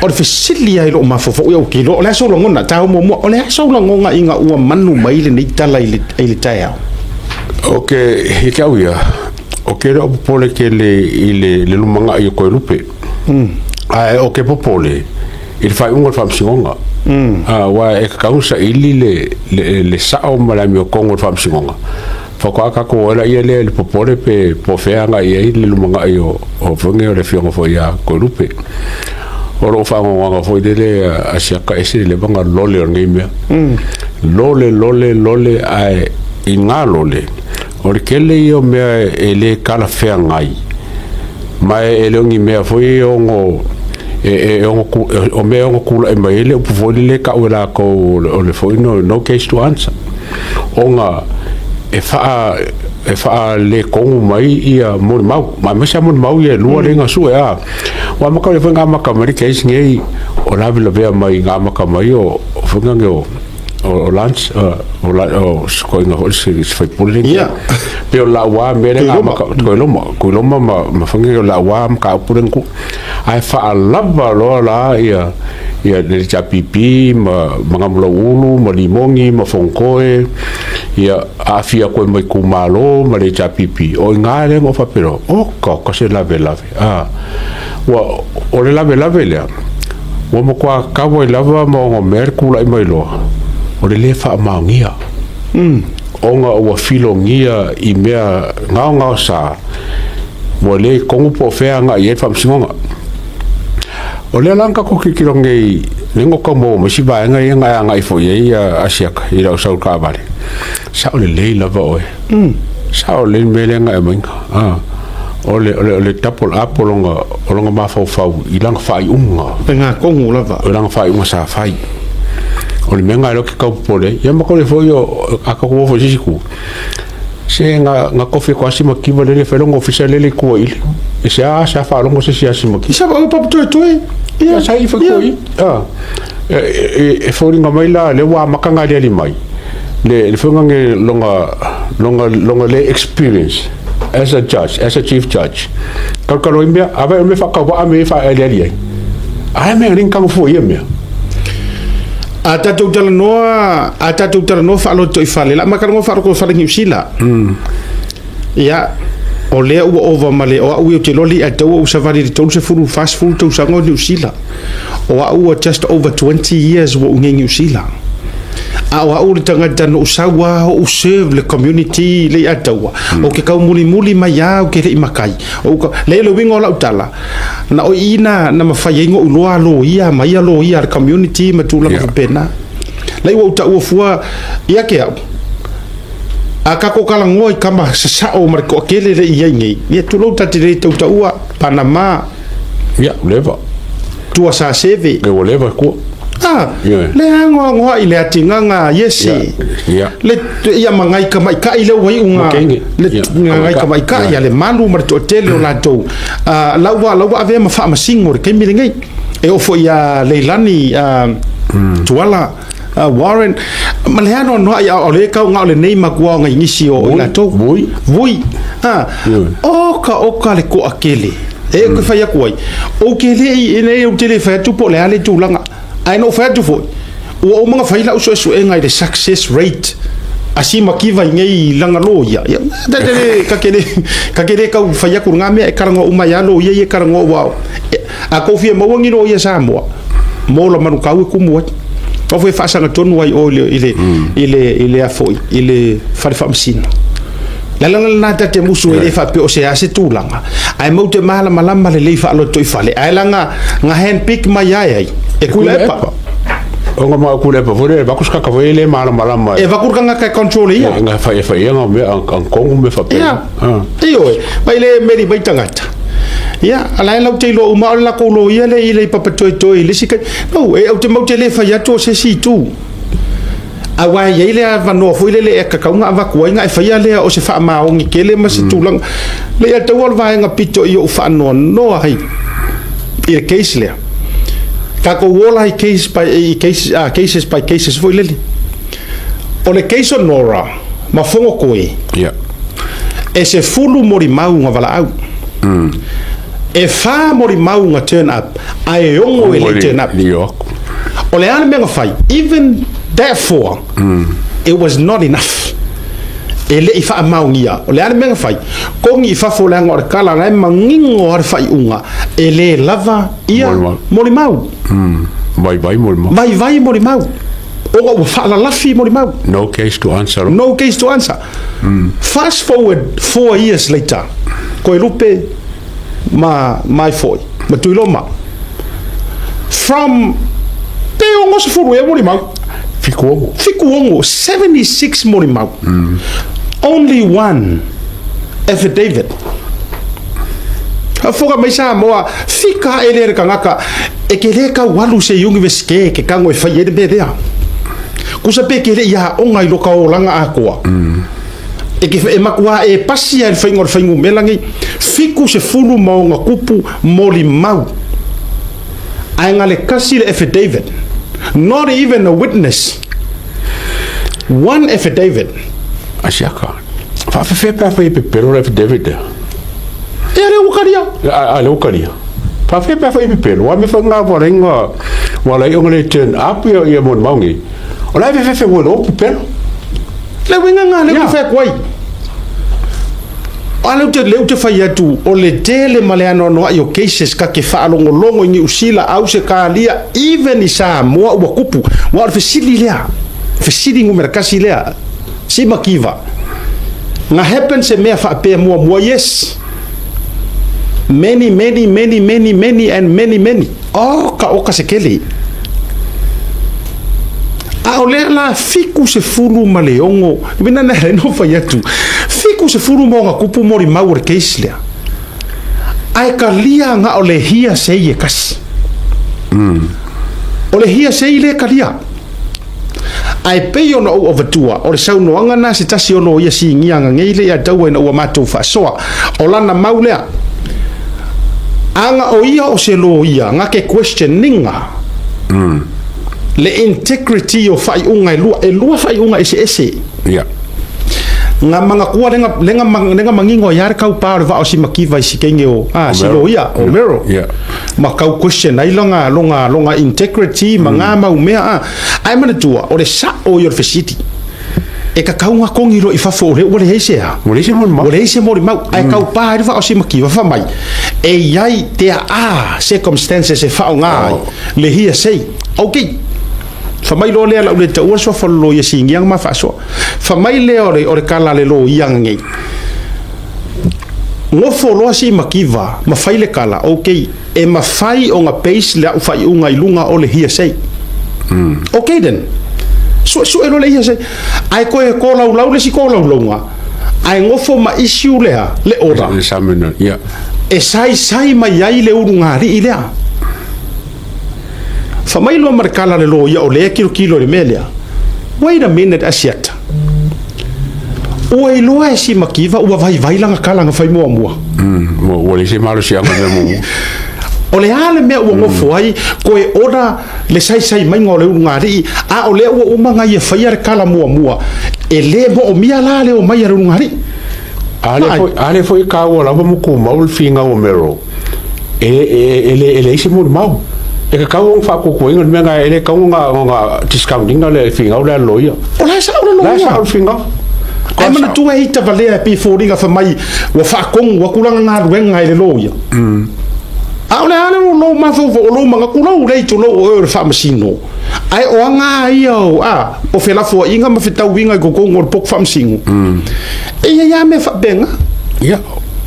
o le fesili ai lo mafofo o kilo o le so longo na tau mo o le so longo nga inga ua manu mai le nei tala ile tai au okay hikawia okay o pole ke le lumanga i ko lupe ai okay popole il fai un fam singonga wa e kausa ili le sao malami o kongo fam singonga fako aka ko ela ia le popole pe pofeanga ia le lumanga i o funge o le fiongo fo ia ko lupe oro fa ngo fo dele asiaka ese le banga lole ngime lole ai inga lole ore kele io me ele kala fea ngai mai ele ngi me fo ngo o me ngo kula e mai ele fo le ka ora ko o le fo no case to answer onga e fa le kongu mai ia mo mau ma sa mo mau ia lua le nga su a wa ma ka le nga ma ka mari case ngai o la vela mai nga ma ka mai o funga ngo o lunch o ko nga ho se foi pulling pe la wa mere nga ma ko lo ma funga la wa ma ka pulling ku ai fa lava lo la ia le chapipi ma ngamlo ulu ma limongi ma fonkoe ia afia ko mai ku malo ma le chapipi o ngare mo fa pero o ko se lave wa o le lave le wa mo kwa ka wo lava mo merkula mai lo o le fa maungia o nga o filongia i mea ngao sa mo le kongu po fea nga i fam singonga o le lanka ko kikilonge lengo ko mo masi ba nga i fo ye asiaka i ra sa ka vale sa o le lava o sa o le mele nga e minga o le tapol apolonga ma fau i langa fai unga nga kongu lava o langa fai unga sa fai o le menga lo ke ka pole ya ma ko le fo yo aka ko fo sisiku se nga kofi ko asima kiva le felongo official le ko ile e se sa fa longo se asima ki sa ba pa to ya sa i fa ko e fo ringa mai la le wa makanga le mai le fonga nge longa le experience as a judge as a chief judge kalkalo imbia ava me fa ka wa me fa ele ali ai me rin ka fo ye me ata tala no fa lo to ifale la makar mo fa ko fa ngi sila ya o le o over male o u te loli at o sa vari to se fulu fast food to sa ngo New Zealand o u just over 20 years wo ngi New Zealand a o le tanga no sawa o serve le community le atawa o ke ka muli mai ya o ke le makai o le lo wingo la utala na o ina na mafai ngo uloa lo ia mai lo ia community matula ma pena le o ta o fua ia ke aka ko kala ngoi kama sa o mar ko ke le ia ngi ia tu lo ta te to ta ua Panama ya leva tu sa seve e o leva ko le ngo ile atinga nga yesi le ia mangai ka mai ka ile wai unga le ngai ka mai ka ia le malu mar to tele o la to lawa ave ma fa ma singor ke mi ngai e o fo ia leilani tuala Warren malhano no ia o le ka nga le nei makua ngai ngisi o la to vui o ka le ko akele e ko fa ia koi o ke le ine o tele fa tu po le ale tu langa ai no fa tu fo o mga faila uso e ngai the success rate asima kiva ngai langa lo ya dele ka kele ka fa ya ku ngame e karango uma ya lo ye karango wa a ko fie mo ngi no ye sa mo la manu ka ku mo o foi fa sanga tonu wai o ile a foi ile fa fa msina la na te musu e fa pe o se ase tu langa ai mo te mala malama le fa lo to fale ai langa nga hand pick mai ai e kulepa o nga ma kulepa vore ba kuska ka vele malama e va kurka nga ka control ia nga fa ia nga me an kongu me fa pe io mai le meri mai tangata ia ala la te lo uma la ko lo ia le ile papa toi le sika no e o te mo te le fa ya to se si tu awa ye le va no foi le ka ka nga va ko nga fa ya le o se fa ma o ngi kele ma se tu lang le ya te wol va nga pito io fa no ai il case le ka ko wola cases by cases foi le o le case on Nora ma fongo koe e se fulu mori mau nga vala au e fa mo mau nga turn up ai ongo ele turn up ole ana menga fai even therefore it was not enough ele I fa mau ngia ole ana menga fai kongi fa fo la ngor kala ngai mangingo ar fai unga ele lava ia mo mau vai mo mau o fa la lafi mo mau no case to answer fast forward 4 years later ko lupe mai foi ma tuiloma from te ongo se furu e mo mau fikuongo 76 mo mau only one affidavit foga mai sa moa fika ele kangaka e ke le ka walu se university ke kango e fai e be there kusa pe ke le ya onga I loka o langa akoa e ke e makua e pasi e whaingu melangi fiku se fulu mau ngā kupu moli mau ai ngā le kasi le affidavit not even a witness one affidavit asiaka whawhawhi pawhi pe pero affidavit e ale ukaria whawhawhi pawhi pe pero wa me whanga warenga wala I onga le turn up ia mon maungi o lai whawhawhi wala o pe pero le winga ngā le whawhai kwai Alu te leu te fai atu o le tele maleano no ayo cases ka ke whaalongo longo I usila au se ka lia even I sa moa ua kupu wa o fesili lea fesili ngumera kasi lea si makiva nga happen se mea whaapea mua yes many and many oka se kele a o lea la fiku se furu maleongo mina na no fai atu fiku se furu mo nga kupu mori mau re case lea ai ka lia nga o le hia sei e kasi o le hia sei le ka lia ai pei ono o overtua o le saunoanga na se tasi ono ia si ngianga ngeile ia tau ena ua matou whaasoa o lana mau lea anga o ia o se lo ia nga ke questioninga le integrity o fai unga e lua fai unga ese nga mga kuwa lenga mangingo yar kau pa va o si makiva si kenge o si lo ia o mero ma kau question ai longa integrity mga maumea ai mana tua o le sa o your facility e ka kau nga kongi lo ifa fo o le heise mo mau ai kau pa va o si makiva fa mai e yai te circumstances e fa nga le hia sei okay famai lo le la le tau so fa lo ia singiang ma fa so famai le ore kala le lo yang ngai ngo fo lo si makiva ma fai le kala okay e ma fai o nga pace le u fai unga ilunga o le hia sei okay then so e lo le hia sei ai ko e ko lau le si ko lau ai ngo fo ma issue le ora e sai mai ai le urunga ri ilea famai lo markala le lo ia o le kilo le melia wait a minute asiata o e lo e si makiva ua vai langa kala nga fai mua o le si malo si anga mo o le ale mea ua ngofo ai ko e ora le sai mai ngole ngari a o le ua umanga ia fai ar kala mua e le mo o mia la le o mai ar ngari ale foi ka o la mo ku maul finga o mero ele si mo mau e ka kau fa ko ko ngal menga ele kau nga discounting le finga o le loia o la sa o finga ai mana tu e ta vale pe foringa fa mai wa fa kong wa kulanga nga ruenga le loia a ole ale lo ma fo lo manga kulo le to lo o fa masino ai o nga io o fe la fo inga ma fita winga go ngor pok fa masino e ya me fa benga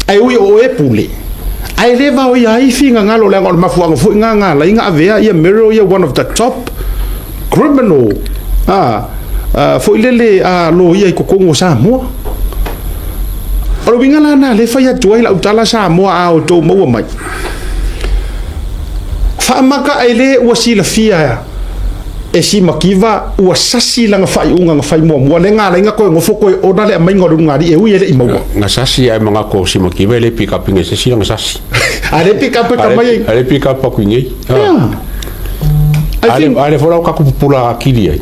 ai o e pule ai leva o ia finga ngalo le ngor mafuanga fu nga la inga avea ia mirror ia one of the top criminal fo ilele lo ia ko kongo sa mo o winga la na le fa ia tuai la utala sa mo o to mo mai fa maka ai le o si la fia e si makiva o sasi langa fai unga nga fai mo le nga ko ngofo ko o dale mai ngor ngari e ui ele imo nga sasi ai manga ko si makiva le pick up nge sasi nga sasi ale pick up ka mai ale pick up ko ngi ale fora ka ku pula akili ai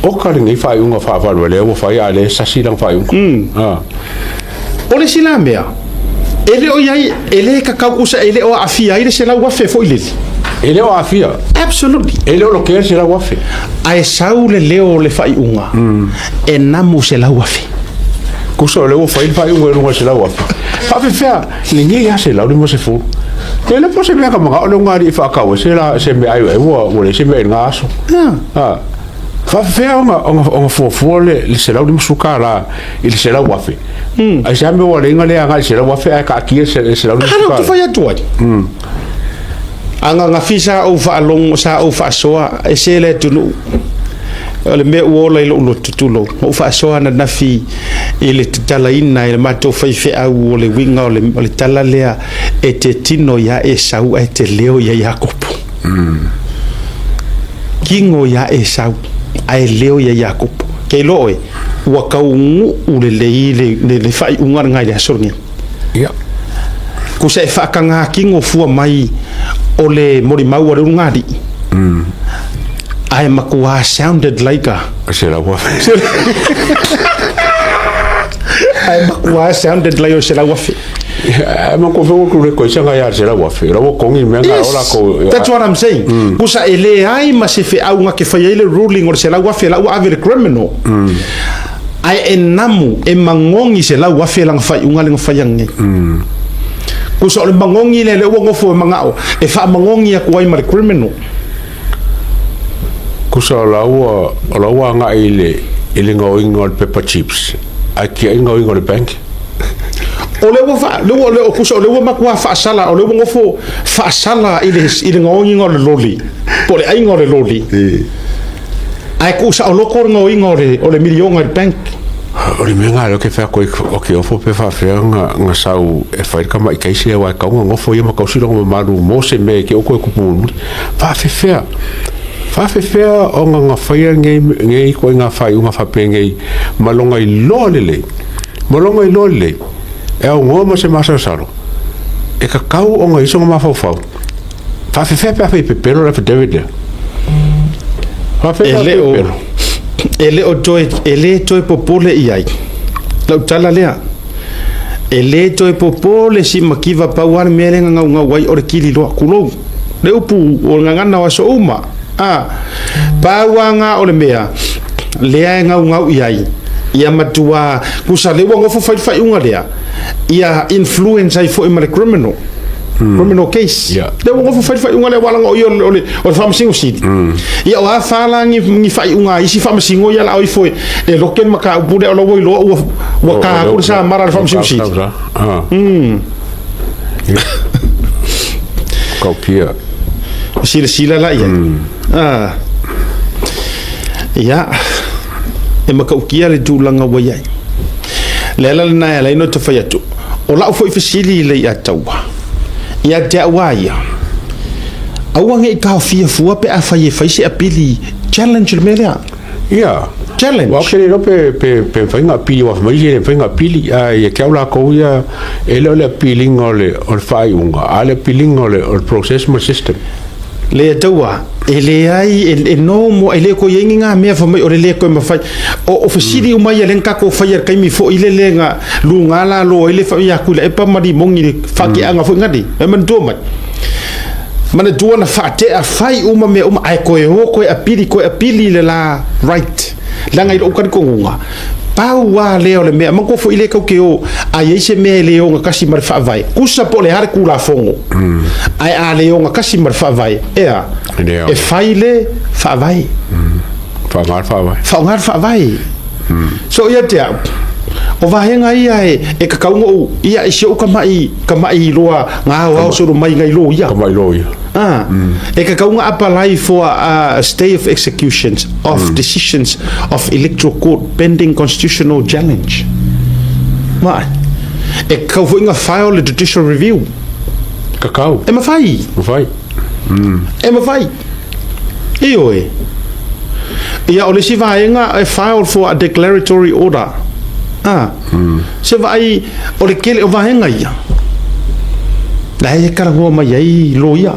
o ka ngi fai unga fa le o fai ale sasi lang fai unga o le silamea ele o yai ele ka ka usa ele o afia ile se la wa fe fo ile ele o afia absolutely ele o lo que se la wa fe ai sau le leo le fai unga e namu se la wa fe kuso le o fai unga no se la wa fe fa fe fa ni ni ya se la o mo se fu ele po se me ka ma o ngari fa ka o se la se me ai o le se me ngaso fa fe o fo le se la o mo suka la il se la wa fe ai se me o le ngale anga se la wa fe ka ki se la o mo suka ka fa ya to anga nga fisa o fa long sa o fa soa e se le tunu ole me o le lo tutulo o fa soa na fi ile tala ina ile mato fa fe au ole winga ole tala lea e te tino ya e sau e te leo ya Jakob kingo ya e sau ai leo ya Jakob ke loe wa kaungu ule le fa unga ngai le sorngi ya ku se fa kanga kingo fu mai ole mori mau ore ngadi ai makua sounded like a se la wa ai makua sounded like se la wa fe ma ko fu ku ko sanga ya se la wa fe lo ko ngi menga ola ko that's what I'm saying kusa ele ai ma se fe au nga ke fa ile ruling or se la wa fe la wa ave criminal ai enamu e mangongi se la wa fe lang fa unga ling fa yang kuso le mangongi le wo fo mangao e fa mangongi ya kuai mar criminal kuso la wa nga ile ngol pepper chips aki ngol bank ole wo fa le kuso le wo makwa fa sala ole wo fo fa sala ile ngol loli pole ai ngol loli ai kusa o lokor ngol ole milion bank Ori menga lo ke fa ko o fo pe fa nga sau e fa ka mai kai se wa ka ngo fo ye ma ka si lo ma lu mo se me ke o ko ku pu fa fe o nga fa ye nge ko nga fa u nga fa pe nge malonga I lole e o ngo mo se ma sa salo e ka kau o nga iso ma fa fa fe pe lo la fe David fa fe ele o toe popole iai lau tala lea ele toe popole si makiva pauar melenga ngau wai ore kili loa kulou le upu o ngangana wa so uma pauanga ole mea lea ngau iai ia matua kusa le wongo fo fai unga lea ia influence ai fo imale criminal case le wongo fo fai unga le wala ngo ole fam singo sit ia wa fala ngi fai unga isi fam singo ia la oi foi e loken maka bude lo voi lo wa ka ku sa mara fam singo sit kopia sila la ia ia e maka ukia le tulanga wa ia le la na la no to fai atu o la foi fisili le ia tawa ia te awaia awange ka fia fua pe a fai se apili challenge le melea challenge wa kere no pe fai nga pili wa mai je fai nga pili ia ke la ko ia ele apili ngole o fai unga ale apili ngole o process system le tawa ele ai e no mo ele ko yengi nga me fa mai o le ko ma fai o fasili o mai len ka ko fai kai mi fo ile lenga lu ngala lo ile fa ya kula e pa mari mongi fa ki anga fo ngadi e man do mai mana do na fa te a fai uma me ai ko e ho ko apili le la right langa i o ka ko nga pau wa leo le me manko fo ile ko ke o ai se me leo nga kasi mar fa vai kusa po le har kula fongo ai a leo nga kasi mar fa vai e faile fa vai fa vai so ia te o va henga ia e ka kaungo ia e sio ka mai loa nga wa so mai ngai lo ia e ka kaunga apply for a stay of executions of decisions of electoral court pending constitutional challenge ma e ka voinga file the judicial review kakau e ma fai io ia o le si vaenga e file for a declaratory order se vai o le kele o vaenga ia la e kara ho mai ai lo ia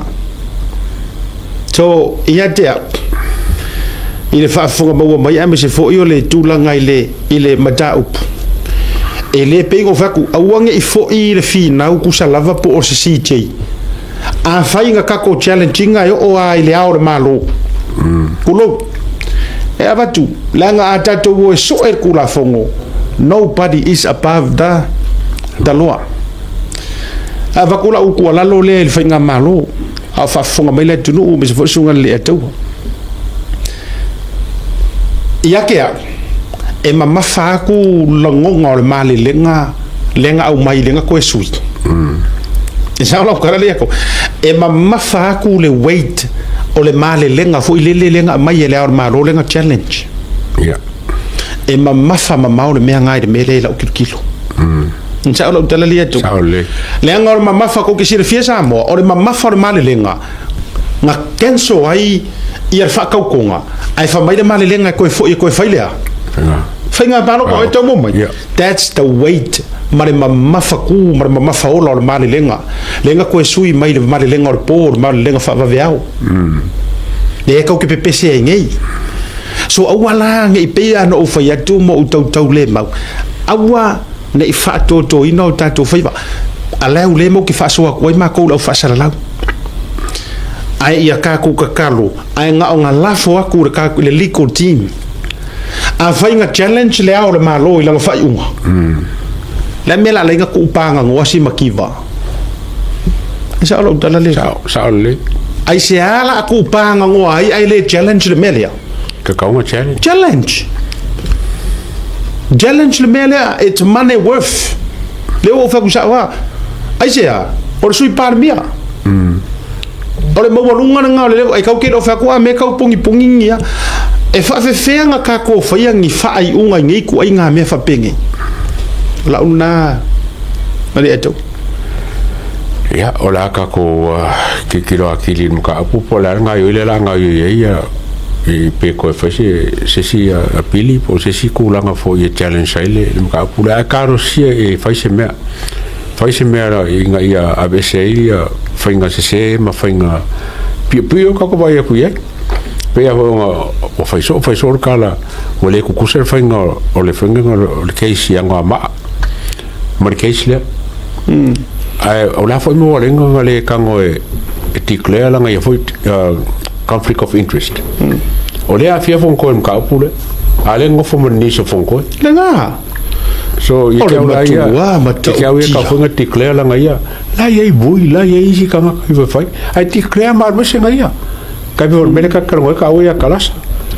so ia te ile fa fonga mo mai ame se fo io le tulanga ile mata up e le pe ngo faku awange I fo I le fina ku salava po o se CJ a fainga kako challenging ai o ai le aure malo kulo e avatu langa atato wo so e kula fongo nobody is above the law avakula uku lalo le fainga malo a fa fonga mai le tunu me se fo sunga le atu ia e mama fa ku longonga le mali lenga au mai lenga ko sui sa la kara le ko e mama fa ku le weight o le mali lenga fo ile lenga mai le ar malo lenga challenge ya e mama fa mama o le me ngai de mele la kilo sa la tala le to le ngor mama fa ko ke sir fiesa mo o le mama fa le mali lenga nga kenso ai ia fa ka konga ai fa mai de mali lenga ko failea Finga bano ko ito mo mai. That's the weight. Mare mafaku, mare mafaola o mali lenga. Lenga ko sui mai le mali lenga o por, mali lenga fa vaveao. Le ka ke pepese ngai. So awala ngai pe ana o fa ya tu mo tau le mau. Awa nei fa to ino tato fa. Ala u le mo ki fa so ko ma ko lo fa sala la. Ai ia ka ku ka kalo. Ai nga o nga lafo aku ka le legal team. A fainga challenge le au le malo I langa fai unga le mela le nga kupanga ngosi makiva isa alo tala le sa le ai se ala kupanga ngo ai le challenge le melia ka kaunga challenge le melia it's money worth le o fa kusawa ai se a por sui par mia ole mo walunga nga le ai ka ke o fa ku a me ka pungi ngia e fa fenga ka ko fai ngi fa ai unga ngi ku ai nga me fa penge la una mali eto ya ola ka ko ki kilo akili muka apu pola nga yo le la nga yo ya e pe ko fa si a pili po si ku la nga fo ye challenge ile muka apu la ka ro si e fa se me la nga ia abc ia fa nga se ma fa nga pio ka ko ba ya ku ye pe a o fai so kala o le ku kusel fai nga o le fenga o le case ya nga ma le case le ai o la foi mo nga le kango e declare la nga ya foi conflict of interest o le afia fon ko ka pule ale ngo fo ni so fon ko le nga so i ke la ya ke ka fo nga declare la nga ya la ye bui la ye si ka nga fai ai declare mar mo se nga ya ka be mele ka karo ka o ya kalasa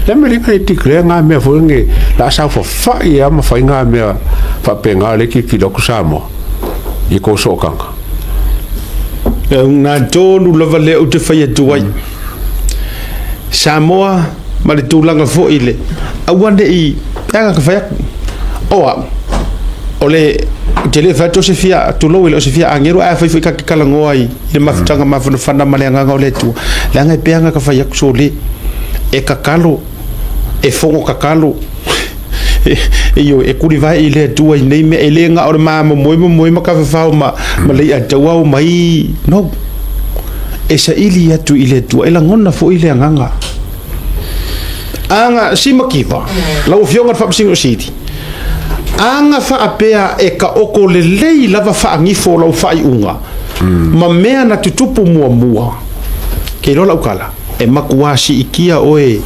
le mele ka ti kre nga me fo nge la sa fo fa ya ma fa nga me fa penga le ki lo kusamo I ko so kanga na tonu lava le o te fai tuai Samoa ma le tūlanga fo ile awane I anga ka fai oa ole tele fa to se fia to lo ile se fia angero a fa ka kala ngoi le mafutanga mafuna fana male nga ole tu la nga pe anga ka fa yak so le e kakalo e fongo kakalo e yo e kuri vai ile tu nei me ele nga or ma mo ka fa ma le a tawa mai no e sa ili ya tu ile tu ela ngona fo ile anga simakiva la o fionga fa singo city anga fa apea e ka oko le lei lava fa angifo lau fai unga ma mea na tutupu mua ke lola ukala e makuasi ikia oe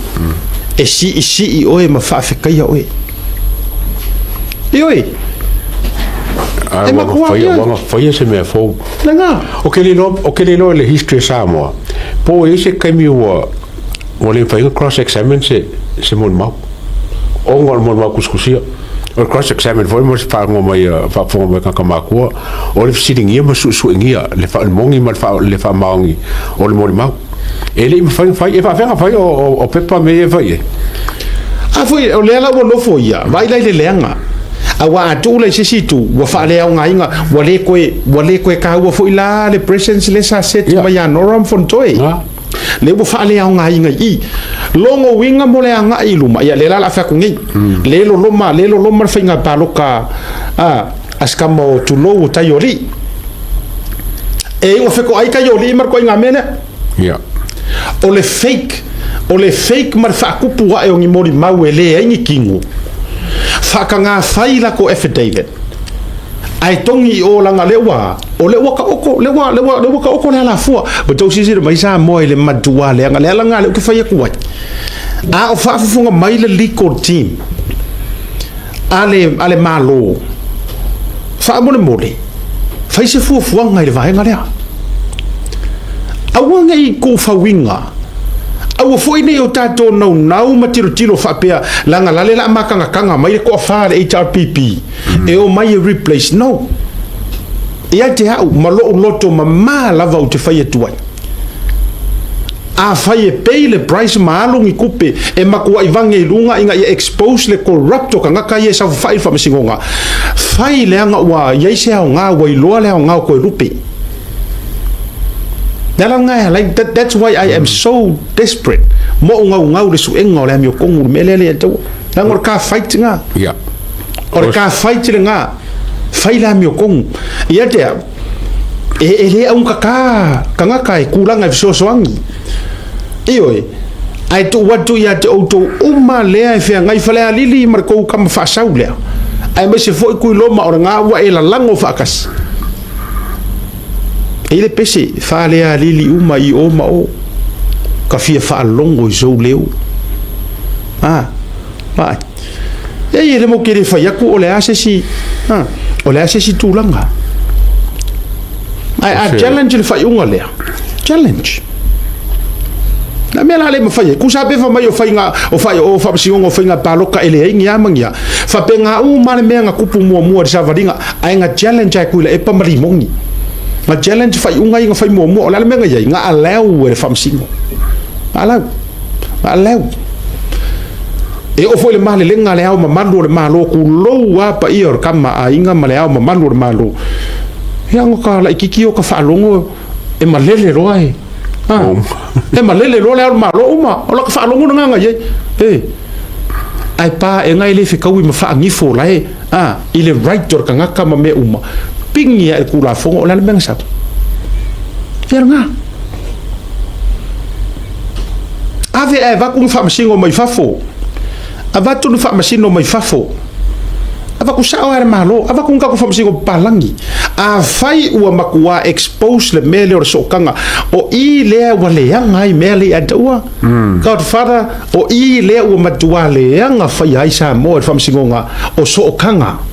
e si oe ma fa afekaia oe ioi e makuasi fai se mea fau nanga o ke lino le history Samoa po e se kaimi o le fai cross examine se mon mau o ngol mon mau kuskusia o cross examine foi mos fa ngo mai fa fo mai ka makua o le sitting ia masu ngia le fa mongi mal fa le fa maungi o le mori mau ele me fa e fa o pepa me e vai a foi o le la no foi ia vai lai le lenga a wa tu le situ wa fa le au ngainga wa le koe ka wa foi la le presence le sa set mai ya noram fontoi le bo fa le au ngainga I longo winga mo le anga I luma ia le la fa ku ngi le lo loma fa nga paloka askamo tu lo tayori e o fe ko ai ka yoli mar ko nga mena ya o le fake mar fa ku pu e ngi mori mau ele ai ngi kingu fa ka nga faila ko affidavit ai tongi o langa lewa o lewa ka oko lewa ka oko le ala fua ba tau sisi mai sa mo le matua le nga le langa le ke fa ku a o fa funga mai le legal team ale malo fa mo le mole fa se fu ngai le vai nga le a wanga I ko fa winga au foi nei o tato nau matiro fa pea langa lale la kanga mai ko fa le HRPP e o mai replace no ia te hau malo loto mama lava o te fai tuai a fai pay le price maalongi kupe e makua I vange lunga inga ia expose le corrupto kanga kai sa fai fa masingonga fai le anga wa ia se au nga wa loa le nga ko rupe. Like that's why I am so desperate. Mo ngau le su engo le mi kongu melele to. Nangor ka fight nga. Yeah. Or ka fight nga. Fai la mi kongu. Ia te le un kanga kai kulanga so soangi. Ioi. Ai to what do ya to uma le fe ngai fale lili mar ko kam fa saule. Ai me se foi ku loma or nga wa ela lango fakas. Ele pese fa le lili uma I o ma o ka fia fa longo zo leu vai e ele mo kere fa yaku o le asesi tu langa ai challenge le fa unga le challenge na me la le ma fa ku sa be fa mai o fa si ngo fa nga paloka ele ngi amangia fa penga uma le me nga kupu mo sa vadinga ai nga challenge ai ku le e pa mari mongi ma challenge fai unga inga fai mo la menga ya nga alau e fam singo alau e o foi le male lenga le au ma mando le malo ku lo wa pa ior kama a inga ma le au ma mando le malo ya ngo ka la ikiki o ka fa longo e malele roai e malele lo le au malo uma o la ka fa longo nga ye ai pa e ngai le fika wi ma fa ngifo la ile right tor ka nga kama me uma pingi e kula fongo la menga sa nga ave e va kun fa masingo mai fafo ava tu fa masino mai fafo ava ku sa o malo ava kun ka ku fa masingo palangi a fai ua makua expose le mele o sokanga o I le wale yanga I mele adua godfather o I le ua matua le yanga fai ai sa mo fa masingo nga o sokanga.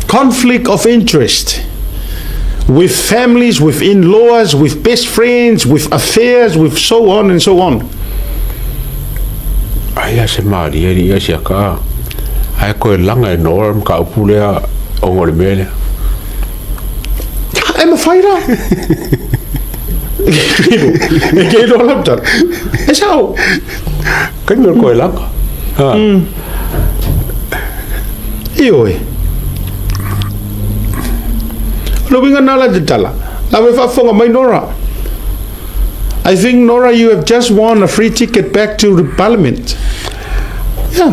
Conflict of interest with families, with in-laws, with best friends, with affairs, with so on and so on. Ai se mari ia se ka ai ko langa norm ka upulea o ngol mele. I'm a fighter. E do laptar. E sao? Kan ko langa. Ioi. Lobinga nala jitala. La we fa fonga mai Nora. I think Nora, you have just won a free ticket back to the parliament. Yeah.